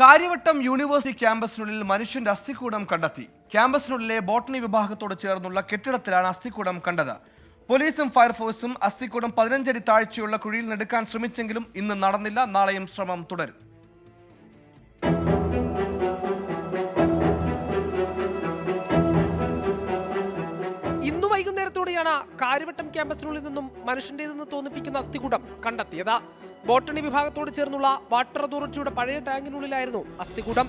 Karyavattom university ക്യാമ്പസിനുള്ളിൽ മനുഷ്യന്റെ അസ്ഥികൂടം കണ്ടെത്തി. ക്യാമ്പസിനുള്ളിലെ botany വിഭാഗത്തോട് ചേർന്നുള്ള കെട്ടിടത്തിലാണ് അസ്ഥികൂടം കണ്ടത്. പോലീസും ഫയർഫോഴ്സും അസ്ഥികൂടം 15 അടി താഴ്ചയുള്ള കുഴിയിൽ നിന്നെടുക്കാൻ ശ്രമിച്ചെങ്കിലും ഇന്ന് നടന്നില്ല. നാളെയും ശ്രമം തുടരും. ഇന്നു വൈകുന്നേരത്തോടെയാണ് കാര്യവട്ടം ക്യാമ്പസിനുള്ളിൽ നിന്നും മനുഷ്യന്റേതെന്ന് തോന്നിപ്പിക്കുന്ന അസ്ഥികൂടം കണ്ടെത്തിയത്. ബോട്ടണി വിഭാഗത്തോട് ചേർന്നുള്ള വാട്ടർ അതോറിറ്റിയുടെ പഴയ ടാങ്കിനുള്ളിലായിരുന്നു അസ്ഥികൂടം.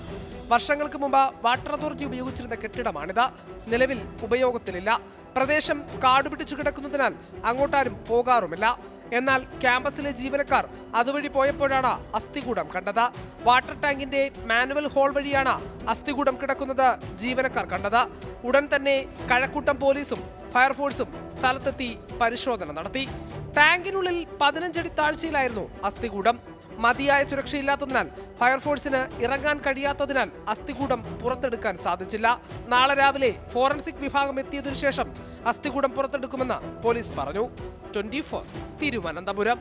വർഷങ്ങൾക്ക് മുമ്പ് വാട്ടർ അതോറിറ്റി ഉപയോഗിച്ചിരുന്ന കെട്ടിടമാണിത്. നിലവിൽ ഉപയോഗത്തിലില്ല. പ്രദേശം കാടുപിടിച്ചു കിടക്കുന്നതിനാൽ അങ്ങോട്ടാരും പോകാറുമില്ല. എന്നാൽ ക്യാമ്പസിലെ ജീവനക്കാർ അതുവഴി പോയപ്പോഴാണ് അസ്ഥികൂടം കണ്ടത്. വാട്ടർ ടാങ്കിന്റെ മാനുവൽ ഹോൾ വഴിയാണ് അസ്ഥികൂടം കിടക്കുന്നത് ജീവനക്കാർ കണ്ടത്. ഉടൻ തന്നെ കഴക്കൂട്ടം പോലീസും ഫയർഫോഴ്സും സ്ഥലത്തെത്തി പരിശോധന നടത്തി. ടാങ്കിനുള്ളിൽ 15 അടി താഴ്ചയിലായിരുന്നു അസ്ഥികൂടം. മതിയായ സുരക്ഷയില്ലാത്തതിനാൽ ഫയർഫോഴ്സിന് ഇറങ്ങാൻ കഴിയാത്തതിനാൽ അസ്ഥികൂടം പുറത്തെടുക്കാൻ സാധിച്ചില്ല. നാളെ രാവിലെ ഫോറൻസിക് വിഭാഗം എത്തിയതിനു ശേഷം അസ്ഥികൂടം പുറത്തെടുക്കുമെന്ന് പോലീസ് പറഞ്ഞു. 24 തിരുവനന്തപുരം.